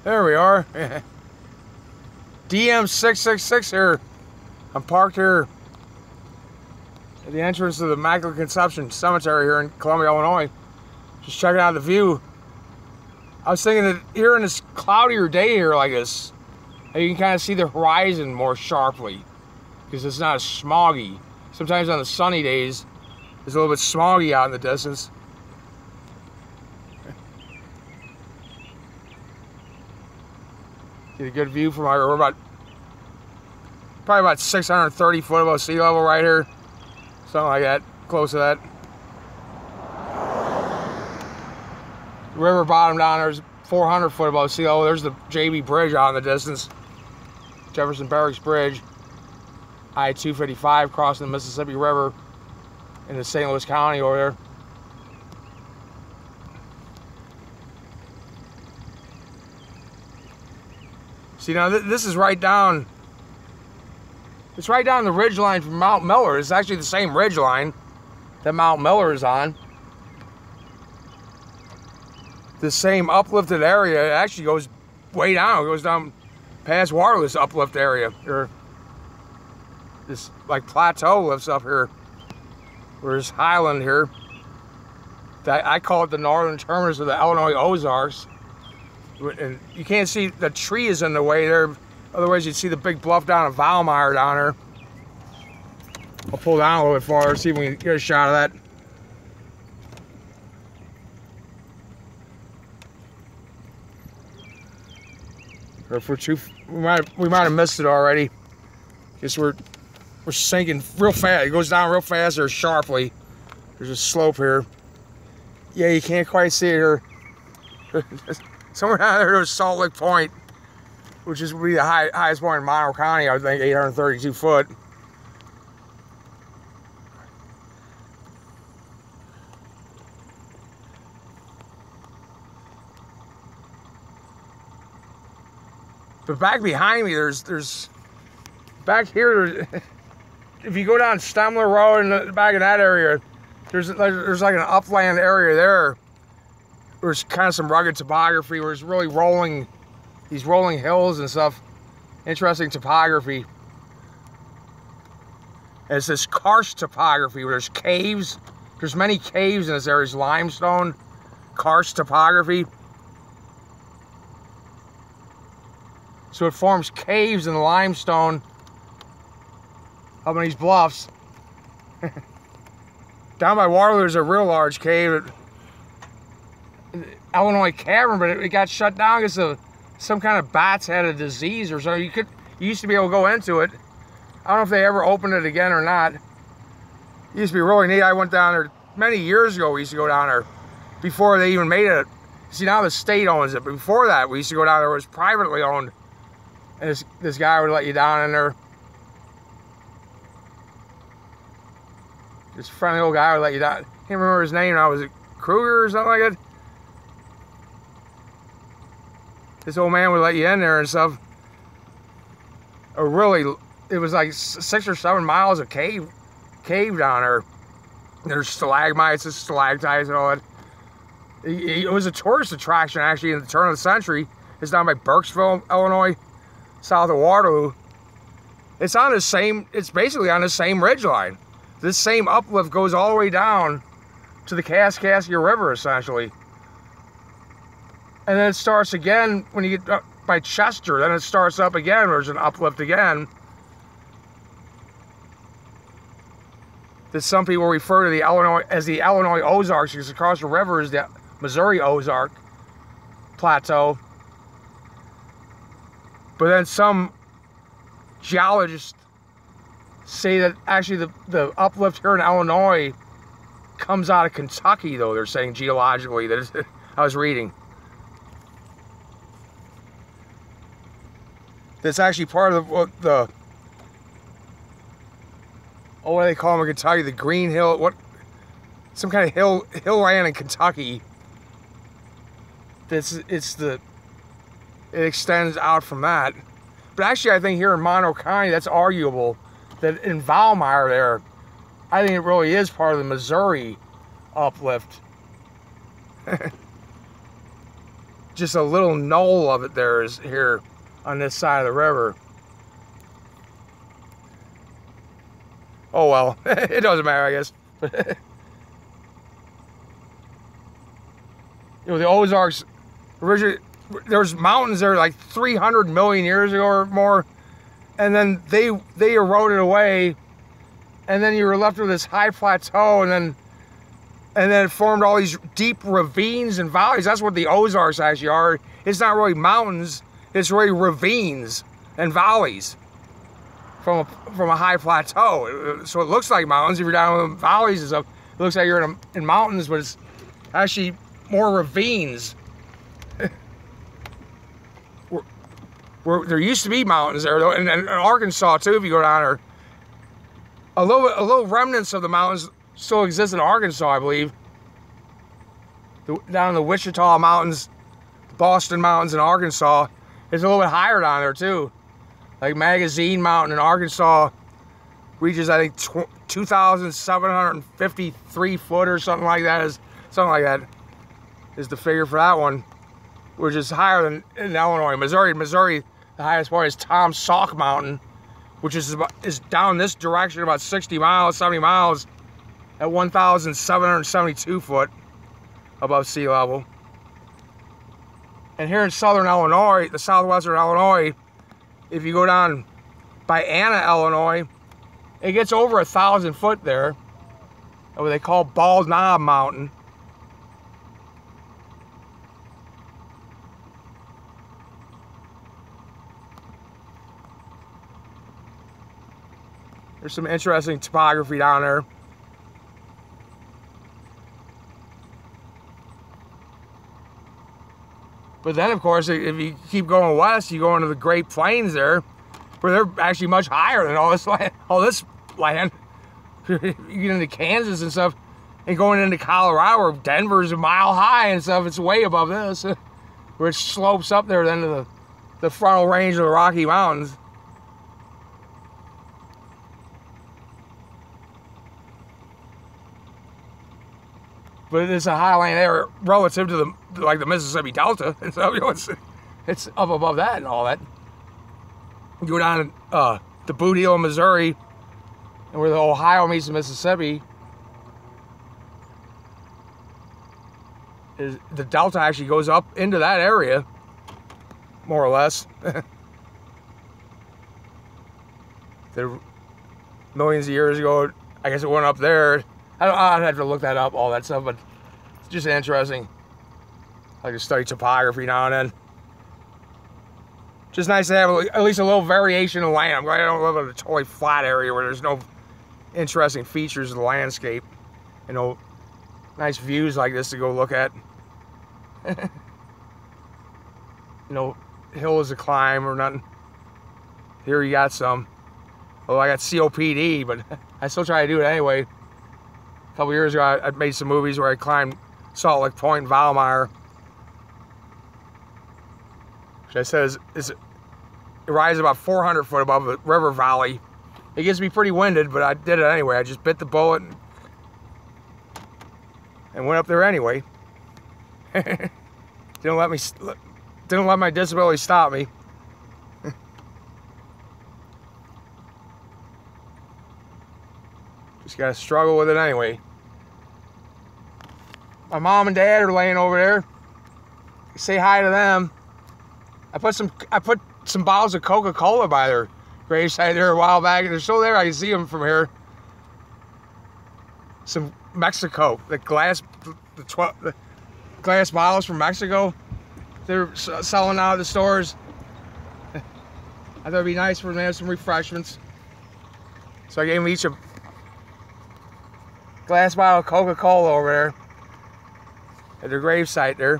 There we are. DM666 here. I'm parked here at the entrance of the Immaculate Conception Cemetery here in Columbia, Illinois. Just checking out the view. I was thinking that here in this cloudier day here like this, you can kind of see the horizon more sharply because it's not as smoggy. Sometimes on the sunny days, it's a little bit smoggy out in the distance. Get a good view from our, we're probably about 630 foot above sea level right here. Something like that, close to that. The river bottom down there is 400 foot above sea level. There's the JB Bridge out in the distance. Jefferson Barracks Bridge. I-255 crossing the Mississippi River into St. Louis County over there. See, now this is right down, it's right down the ridgeline from Mount Mueller. It's actually the same ridgeline that Mount Mueller is on. The same uplifted area, it actually goes way down. It goes down past Waterloo, this uplift area. Or this like plateau lifts up here. There's highland here. I call it the northern terminus of the Illinois Ozarks. And you can't see the trees in the way there. Otherwise, you'd see the big bluff down of Valmeyer down there. I'll pull down a little bit farther, see if we can get a shot of that. Or if we're too, we might have missed it already. Guess we're sinking real fast. It goes down real fast or sharply. There's a slope here. Yeah, you can't quite see it here. Somewhere down there was Salt Lake Point, which would be the highest point in Monroe County, I think, 832 foot. But back behind me, there's back here, if you go down Stemler Road and back in that area, there's like an upland area there. There's kind of some rugged topography where it's really rolling, these rolling hills and stuff. Interesting topography. And it's this karst topography where there's caves. There's many caves in this area. There's limestone, karst topography. So it forms caves in the limestone up in these bluffs. Down by Waterloo, there's a real large cave. Illinois Cavern, but it got shut down because of some kind of bats had a disease or something. You used to be able to go into it. I don't know if they ever opened it again or not. It used to be really neat. I went down there many years ago. We used to go down there before they even made it. See, now the state owns it, but before that, we used to go down there. It was privately owned, and this guy would let you down in there. This friendly old guy would let you down. I can't remember his name now. Was it Kruger or something like that? This old man would let you in there and stuff. Really, it was like 6 or 7 miles of cave down there. There's stalagmites and stalactites and all that. It was a tourist attraction actually in the turn of the century. It's down by Burkesville, Illinois, south of Waterloo. It's on the same, it's basically on the same ridgeline. This same uplift goes all the way down to the Kaskaskia River, essentially. And then it starts again when you get up by Chester. Then it starts up again. There's an uplift again. That some people refer to the Illinois Ozarks because across the river is the Missouri Ozark Plateau. But then some geologists say that actually the uplift here in Illinois comes out of Kentucky, though they're saying geologically. That I was reading. That's actually part of what do they call them in Kentucky? The Green Hill, some kind of hill land in Kentucky. It extends out from that. But actually, I think here in Monroe County, that's arguable. That in Valmeyer there, I think it really is part of the Missouri uplift. just a little knoll of it there is here on this side of the river. Oh well, it doesn't matter, I guess. You know, the Ozarks, originally, there's mountains there like 300 million years ago or more, and then they eroded away, and then you were left with this high plateau, and then it formed all these deep ravines and valleys. That's what the Ozarks actually are. It's not really mountains, it's really ravines and valleys from a high plateau. So it looks like mountains if you're down in the valleys and stuff. It looks like you're in mountains, but it's actually more ravines. where there used to be mountains there, though, and in Arkansas too. If you go down there, a little remnants of the mountains still exist in Arkansas, I believe. Down in the Wichita Mountains, Boston Mountains in Arkansas, it's a little bit higher down there too. Like Magazine Mountain in Arkansas reaches, I think, 2,753 foot or something like that. Is the figure for that one, which is higher than in Illinois. Missouri, the highest point is Tom Sauk Mountain, which is down this direction about 60 miles, 70 miles, at 1,772 foot above sea level. And here in southern Illinois, the southwestern Illinois, if you go down by Anna, Illinois, it gets over 1,000 foot there, what they call Bald Knob Mountain. There's some interesting topography down there. But then, of course, if you keep going west, you go into the Great Plains there, where they're actually much higher than all this land. You get into Kansas and stuff, and going into Colorado, where Denver's a mile high and stuff, it's way above this, where it slopes up there then to the frontal range of the Rocky Mountains. But it's a highland area relative to the Mississippi Delta, and so, you know, it's up above that and all that. You go down to Boot Heel, Missouri, and where the Ohio meets the Mississippi, the Delta actually goes up into that area, more or less. Millions of years ago, I guess it went up there. I'd have to look that up, all that stuff, but it's just interesting. I like to study topography now and then. Just nice to have at least a little variation in land. I'm glad I don't live in a totally flat area where there's no interesting features of the landscape. You know, nice views like this to go look at. You know, hills to climb or nothing. Here you got some. Well, I got COPD, but I still try to do it anyway. A couple years ago, I made some movies where I climbed Salt Lake Point and Valmeyer. Which I said it rises about 400 foot above the river valley. It gets me pretty winded, but I did it anyway. I just bit the bullet and went up there anyway. Didn't let my disability stop me. Just gotta struggle with it anyway. My mom and dad are laying over there. Say hi to them. I put some bottles of Coca-Cola by their graveside there a while back. They're still there. I can see them from here. Some Mexico, the glass bottles from Mexico. They're selling out at the stores. I thought it'd be nice for them to have some refreshments. So I gave them each a glass bottle of Coca-Cola over there at their gravesite there.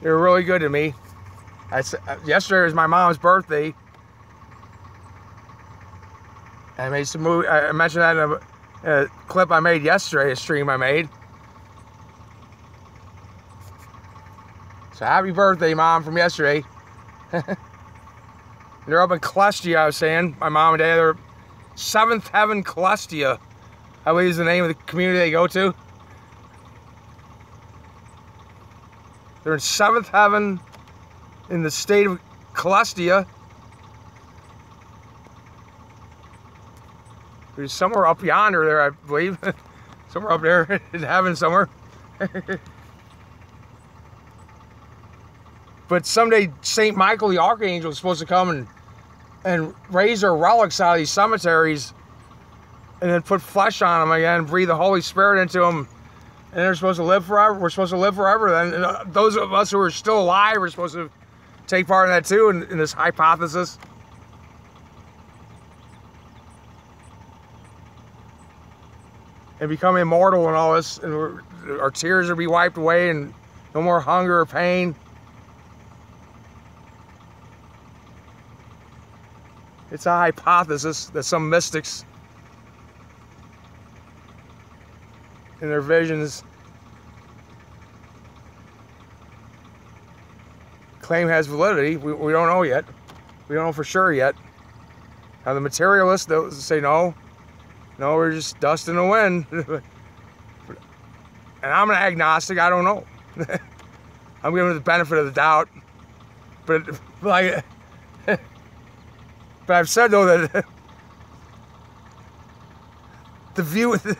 They were really good to me. Yesterday was my mom's birthday. I made some movie. I mentioned that in a clip I made yesterday, a stream I made. So happy birthday, Mom, from yesterday. They're up in Celestia, I was saying. My mom and dad are 7th Heaven, Celestia. I believe is the name of the community they go to. They're in 7th heaven in the state of Celestia. There's somewhere up yonder there, I believe. Somewhere up there in heaven somewhere. But someday St. Michael the Archangel is supposed to come and raise their relics out of these cemeteries and then put flesh on them again, breathe the Holy Spirit into them, and they're supposed to live forever. We're supposed to live forever then. And those of us who are still alive are supposed to take part in that too, in this hypothesis. And become immortal and all this, and our tears will be wiped away, and no more hunger or pain. It's a hypothesis that some mystics in their visions claim has validity. We don't know yet. We don't know for sure yet. Now the materialists, they'll say no, we're just dust in the wind. And I'm an agnostic, I don't know. I'm giving it the benefit of the doubt. But like, but I've said though that the view of the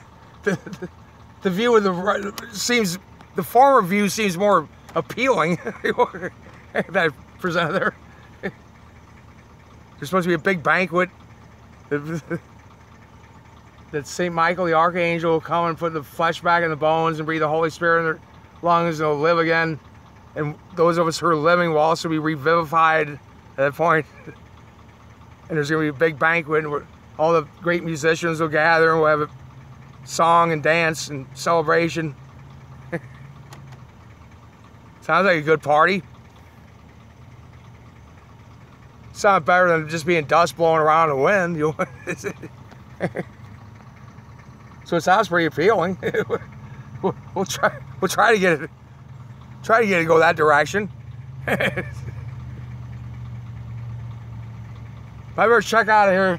view of the former view seems more appealing that I presented there. There's supposed to be a big banquet that St. Michael the Archangel will come and put the flesh back in the bones and breathe the Holy Spirit in their lungs, and they'll live again. And those of us who are living will also be revivified at that point. And there's going to be a big banquet, and all the great musicians will gather, and we'll have a song and dance and celebration. Sounds like a good party. Sounds better than just being dust blowing around in the wind. So it sounds pretty appealing. We'll try to get it to go that direction. I better check out of here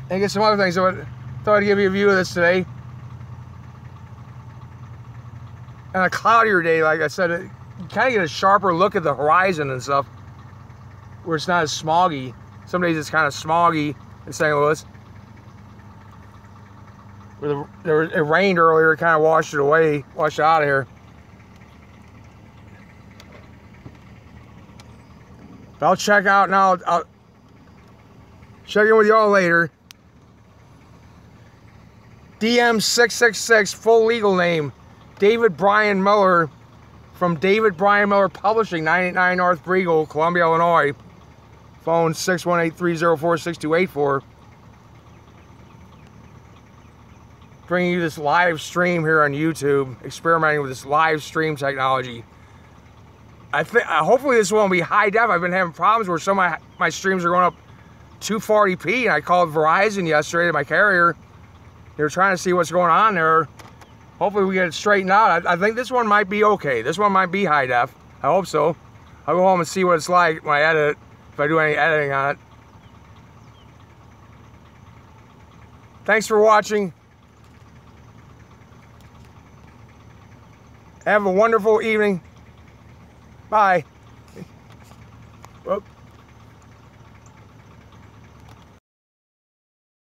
and get some other things. So I thought I'd give you a view of this today. On a cloudier day, like I said, you kind of get a sharper look at the horizon and stuff, where it's not as smoggy. Some days it's kind of smoggy in St. Louis. It rained earlier, it kind of washed it away, washed it out of here. But I'll check out now. I'll check in with y'all later. DM666, full legal name, David Brian Mueller, from David Brian Mueller Publishing, 989 North Briegel, Columbia, Illinois. Phone 618-304-6284. Bringing you this live stream here on YouTube, experimenting with this live stream technology. Hopefully this won't be high def. I've been having problems where some of my streams are going up 240p, and I called Verizon yesterday, my carrier. They were trying to see what's going on there. Hopefully we get it straightened out. I think this one might be okay. This one might be high def. I hope so. I'll go home and see what it's like when I edit it, if I do any editing on it. Thanks for watching. Have a wonderful evening. Bye.